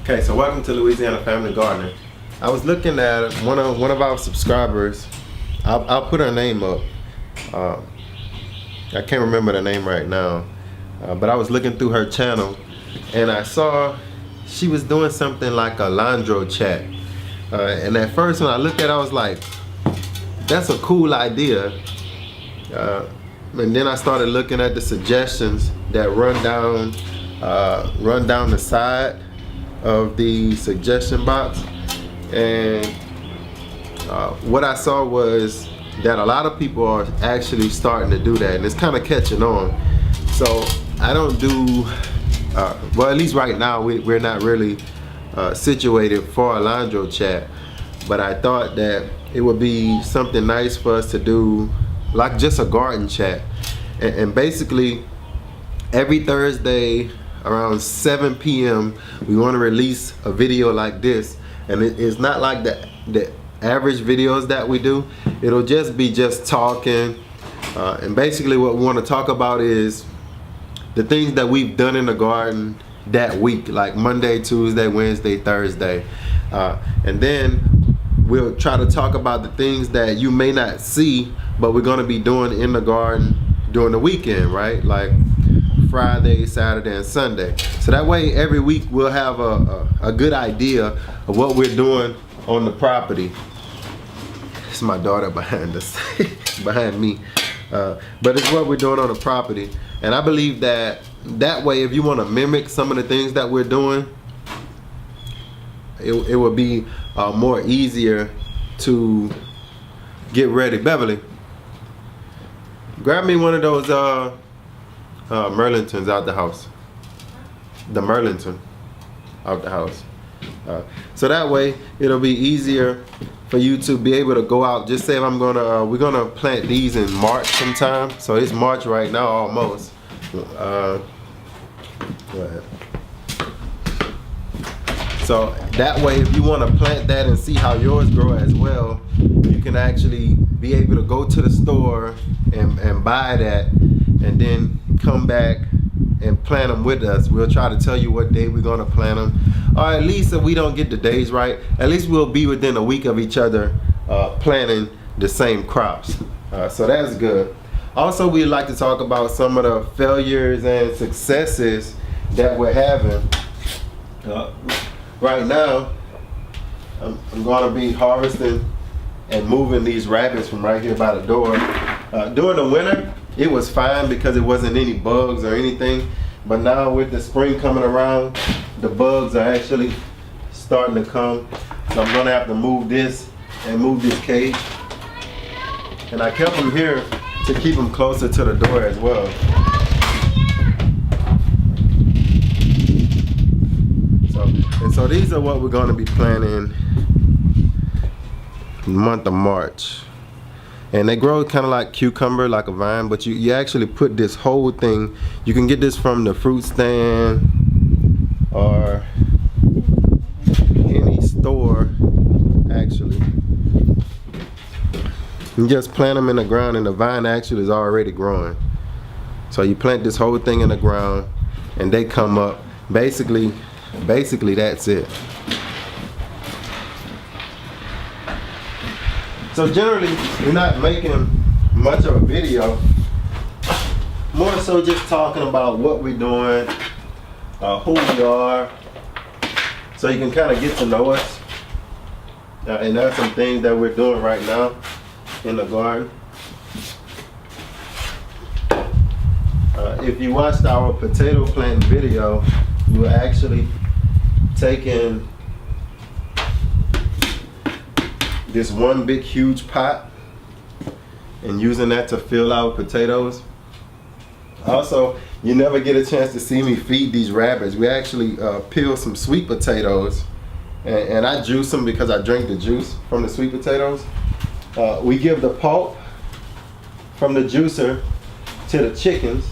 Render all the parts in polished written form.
Okay, so welcome to Louisiana Family Gardener. I was looking at one of our subscribers. I'll put her name up. I can't remember the name right now, but I was looking through her channel and I saw she was doing something like a Landro chat. And at first when I looked at it, I was like, that's a cool idea. And then I started looking at the suggestions that run down the side of the suggestion box, and what I saw was that a lot of people are actually starting to do that, and it's kind of catching on. So I don't do well, at least right now we're not really situated for a Landro chat, but I thought that it would be something nice for us to do, like just a garden chat. And basically every Thursday around 7 p.m. we want to release a video like this, and it's not like the average videos that we do. It'll just be talking, and basically what we want to talk about is the things that we've done in the garden that week, like Monday, Tuesday, Wednesday, Thursday, and then we'll try to talk about the things that you may not see but we're going to be doing in the garden during the weekend, right? Like Friday, Saturday, and Sunday. So that way every week we'll have a good idea of what we're doing on the property. It's my daughter behind us, behind me. But it's what we're doing on the property. And I believe that way, if you want to mimic some of the things that we're doing, it will be more easier to get ready. Beverly, grab me one of those Merlingtons out the house. The Merlington out the house. So that way it'll be easier for you to be able to go out. Just say if we're gonna plant these in March sometime. So it's March right now almost. Go ahead. So that way, if you want to plant that and see how yours grow as well, you can actually be able to go to the store and buy that, and then come back and plant them with us. We'll try to tell you what day we're going to plant them, or at least if we don't get the days right, at least we'll be within a week of each other planting the same crops. So that's good. Also, we'd like to talk about some of the failures and successes that we're having. Right now, I'm going to be harvesting and moving these rabbits from right here by the door. During the winter, it was fine because it wasn't any bugs or anything. But now with the spring coming around, the bugs are actually starting to come. So I'm going to have to move this and move this cage. And I kept them here to keep them closer to the door as well. So these are what we're going to be planting in the month of March. And they grow kind of like cucumber, like a vine, but you actually put this whole thing. You can get this from the fruit stand or any store, actually. You just plant them in the ground, and the vine actually is already growing. So you plant this whole thing in the ground and they come up. Basically that's it. So generally we're not making much of a video, more so just talking about what we're doing, who we are, so you can kind of get to know us. And that's some things that we're doing right now in the garden. If you watched our potato planting video, we were actually taking this one big huge pot and using that to fill our potatoes. Also, you never get a chance to see me feed these rabbits. We actually peel some sweet potatoes, and I juice them because I drink the juice from the sweet potatoes. We give the pulp from the juicer to the chickens,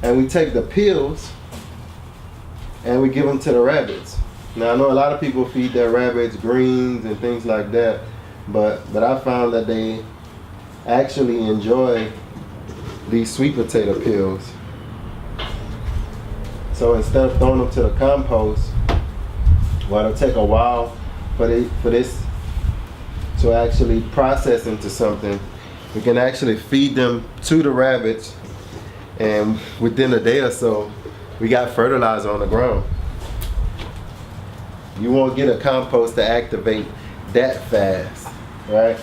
and we take the peels and we give them to the rabbits. Now I know a lot of people feed their rabbits greens and things like that, but I found that they actually enjoy these sweet potato peels. So So instead of throwing them to the compost, well, it'll take a while for this to actually process into something. We can actually feed them to the rabbits, and within a day or so, we got fertilizer on the ground. You won't get a compost to activate that fast, right?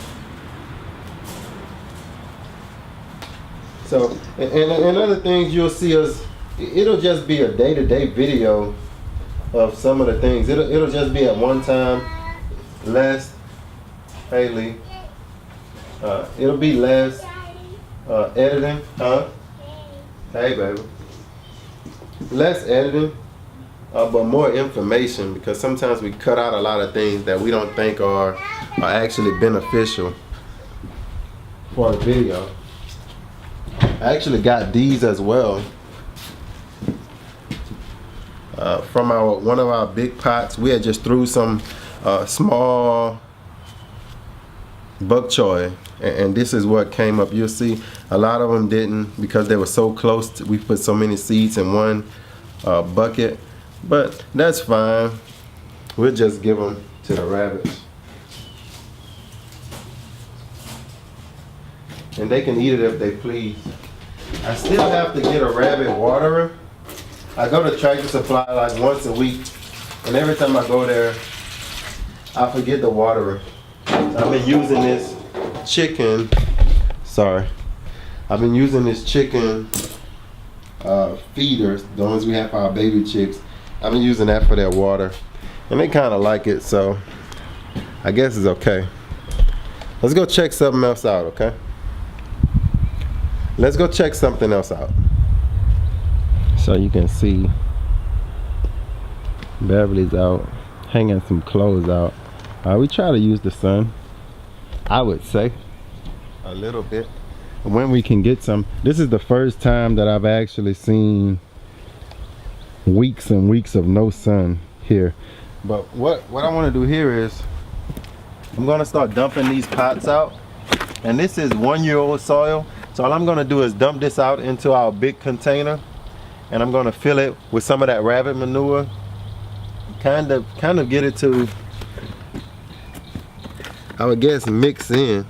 So, and other things you'll see us, it'll just be a day-to-day video of some of the things. It'll just be at one time, less, Haley, it'll be less editing, huh? Hey, baby. Less editing, but more information, because sometimes we cut out a lot of things that we don't think are actually beneficial for the video. I actually got these as well from one of our big pots. We had just threw some small bok choy, and this is what came up. You'll see a lot of them didn't, because they were so close. We put so many seeds in one bucket, but that's fine. We'll just give them to the rabbits, and they can eat it if they please. I still have to get a rabbit waterer. I go to Tractor Supply like once a week, and every time I go there, I forget the waterer. I've been using this chicken, I've been using this chicken feeders, the ones we have for our baby chicks. I've been using that for their water, and they kind of like it, so I guess it's okay. Let's go check something else out, okay? Let's go check something else out. So you can see Beverly's out hanging some clothes out. We try to use the sun, I would say, a little bit when we can get some. This is the first time that I've actually seen weeks and weeks of no sun here. But what I want to do here is I'm going to start dumping these pots out, and this is 1-year-old soil. So all I'm going to do is dump this out into our big container, and I'm going to fill it with some of that rabbit manure, kind of get it to, I would guess, mix in,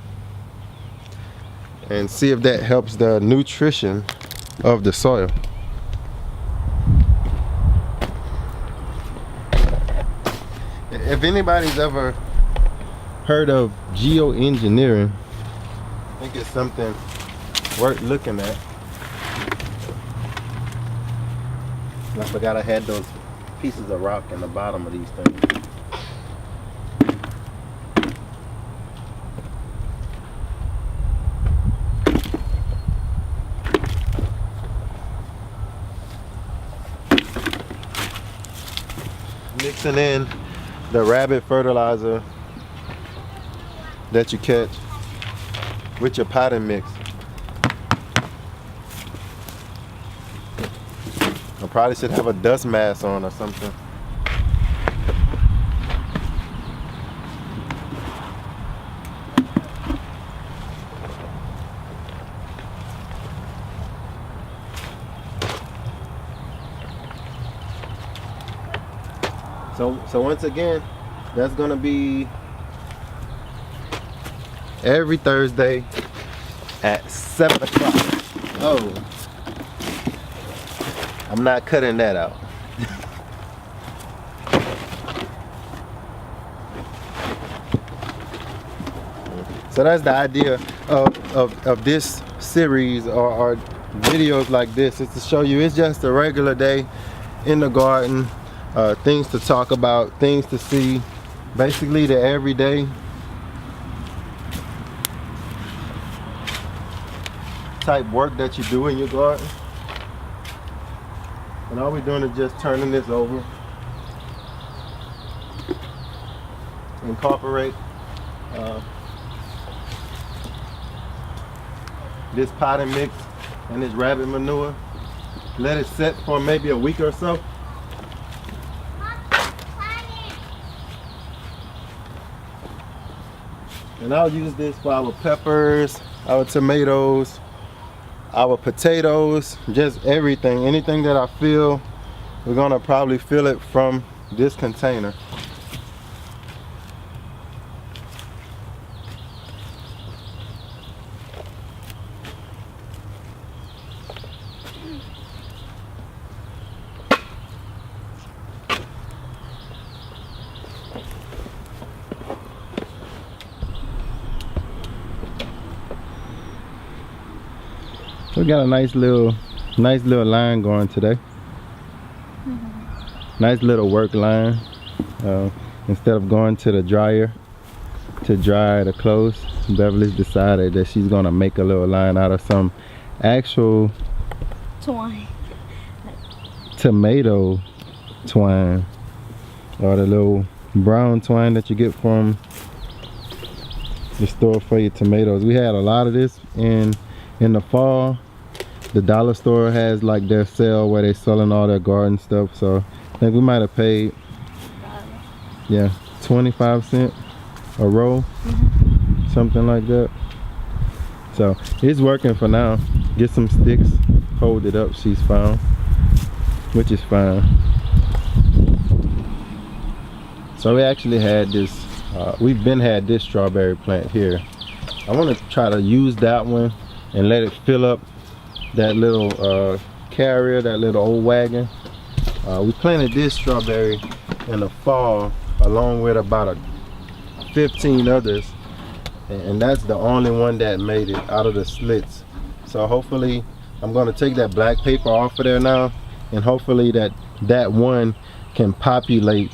and see if that helps the nutrition of the soil. If anybody's ever heard of geoengineering, I think it's something worth looking at. I forgot I had those pieces of rock in the bottom of these things. Mixing in the rabbit fertilizer that you catch with your potting mix. I probably should have a dust mask on or something. So once again, that's gonna be every Thursday at 7 o'clock. Oh, I'm not cutting that out. So that's the idea of this series or videos like this, is to show you it's just a regular day in the garden. Things to talk about, things to see, basically the everyday type work that you do in your garden. And all we're doing is just turning this over. Incorporate this potting mix and this rabbit manure. Let it set for maybe a week or so. And I'll use this for our peppers, our tomatoes, our potatoes, just everything. Anything that I feel we're gonna probably fill it from this container. We got a nice little line going today. Nice little work line. Instead of going to the dryer to dry the clothes, Beverly's decided that she's gonna make a little line out of some actual twine, tomato twine, or the little brown twine that you get from the store for your tomatoes. We had a lot of this in the fall. The dollar store has like their sale where they're selling all their garden stuff, so I think we might have paid 25 cents a roll, something like that. So it's working for now. Get some sticks, hold it up, she's found, which is fine. So we actually had this, we've had this strawberry plant here. I want to try to use that one and let it fill up that little carrier, that little old wagon. We planted this strawberry in the fall along with about 15 others, and that's the only one that made it out of the slits. So hopefully I'm going to take that black paper off of there now, and hopefully that one can populate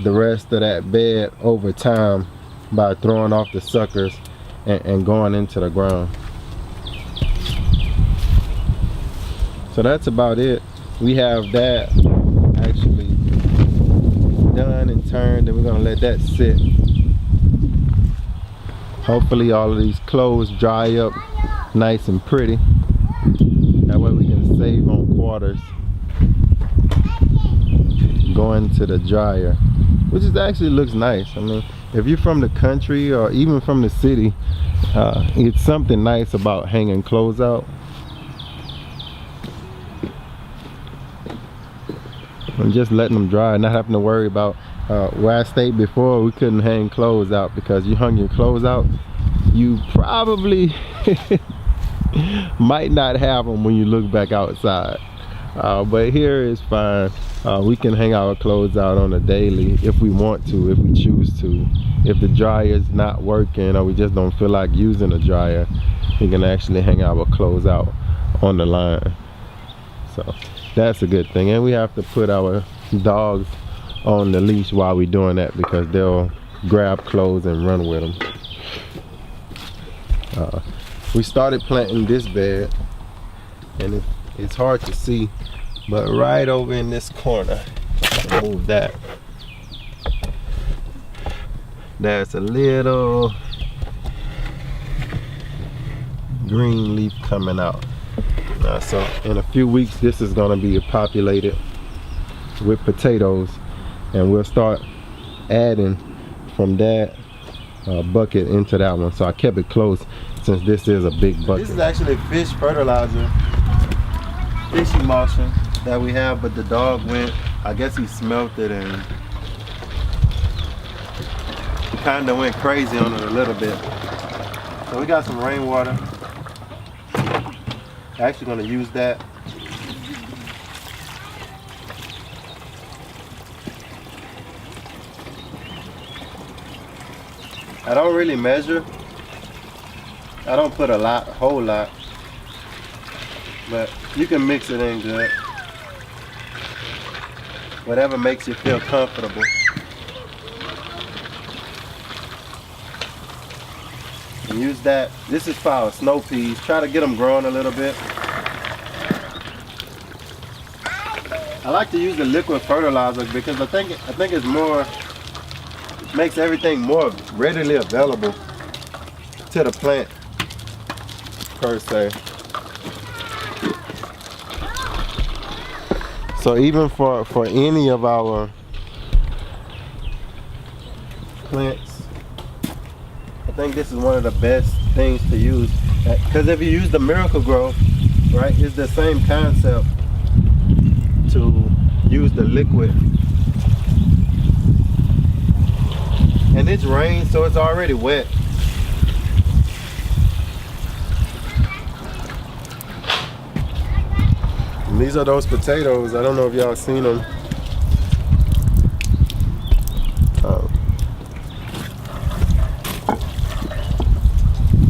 the rest of that bed over time by throwing off the suckers and going into the ground. So that's about it. We have that actually done and turned, and we're gonna let that sit. Hopefully all of these clothes dry up nice and pretty. That way we can save on quarters going to the dryer, which is actually looks nice. I mean, if you're from the country or even from the city, it's something nice about hanging clothes out. And just letting them dry, not having to worry about where I stayed before. We couldn't hang clothes out because you hung your clothes out, you probably might not have them when you look back outside. But here is fine. We can hang our clothes out on a daily if we want to, if we choose to. If the dryer is not working or we just don't feel like using a dryer, we can actually hang our clothes out on the line. So that's a good thing. And we have to put our dogs on the leash while we're doing that, because they'll grab clothes and run with them. We started planting this bed, and it's hard to see, but right over in this corner, move that, there's a little green leaf coming out. So in a few weeks this is going to be populated with potatoes, and we'll start adding from that bucket into that one. So I kept it close since this is a big bucket. This is actually fish fertilizer, fish emulsion that we have, but the dog went, I guess he smelt it and he kind of went crazy on it a little bit. So we got some rainwater. Actually going to use that. I don't really measure. I don't put a whole lot, but you can mix it in good. Whatever makes you feel comfortable. And use that. This is for our snow peas. Try to get them growing a little bit. I like to use the liquid fertilizer because I think it's more, makes everything more readily available to the plant per se. So even for any of our plants, I think this is one of the best things to use, because if you use the Miracle Grow, right, it's the same concept to use the liquid. And it's rain, so it's already wet. And these are those potatoes. I don't know if y'all seen them.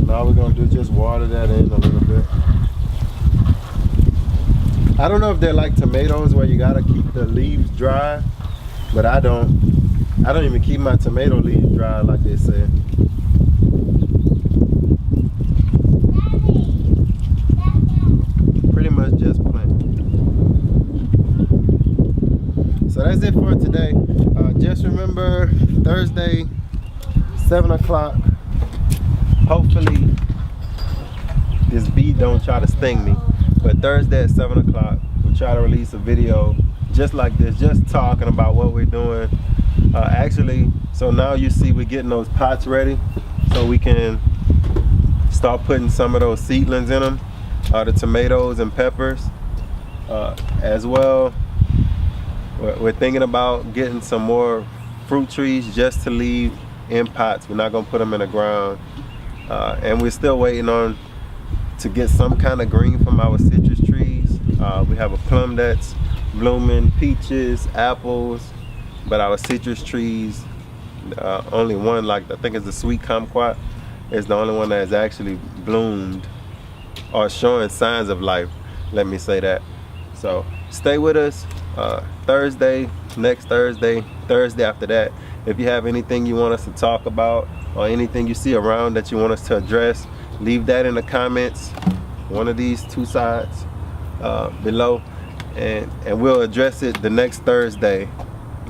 Now we're gonna do just water that in a little bit. I don't know if they're like tomatoes where you gotta keep the leaves dry, but I don't even keep my tomato leaves dry like they say. Pretty much just plain. So that's it for today. Just remember Thursday, 7 o'clock. Hopefully this bee don't try to sting me. But Thursday at 7 o'clock, we'll try to release a video just like this, just talking about what we're doing. Actually, so now you see we're getting those pots ready so we can start putting some of those seedlings in them, the tomatoes and peppers. As well, we're thinking about getting some more fruit trees just to leave in pots. We're not gonna put them in the ground. And we're still waiting on to get some kind of green from our citrus trees. We have a plum that's blooming, peaches, apples, but our citrus trees, only one, like I think it's the sweet kumquat, is the only one that has actually bloomed or showing signs of life, let me say that. So stay with us. Thursday, next Thursday, Thursday after that. If you have anything you want us to talk about or anything you see around that you want us to address, leave that in the comments, one of these two sides below, and we'll address it the next Thursday.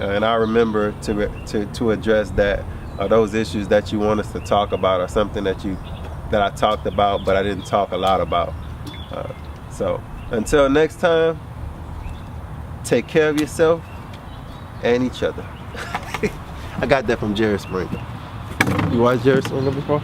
And I remember to address that, or those issues that you want us to talk about, or something that I talked about but I didn't talk a lot about. So until next time, take care of yourself and each other. I got that from Jerry Springer. You watched Jerry Springer before?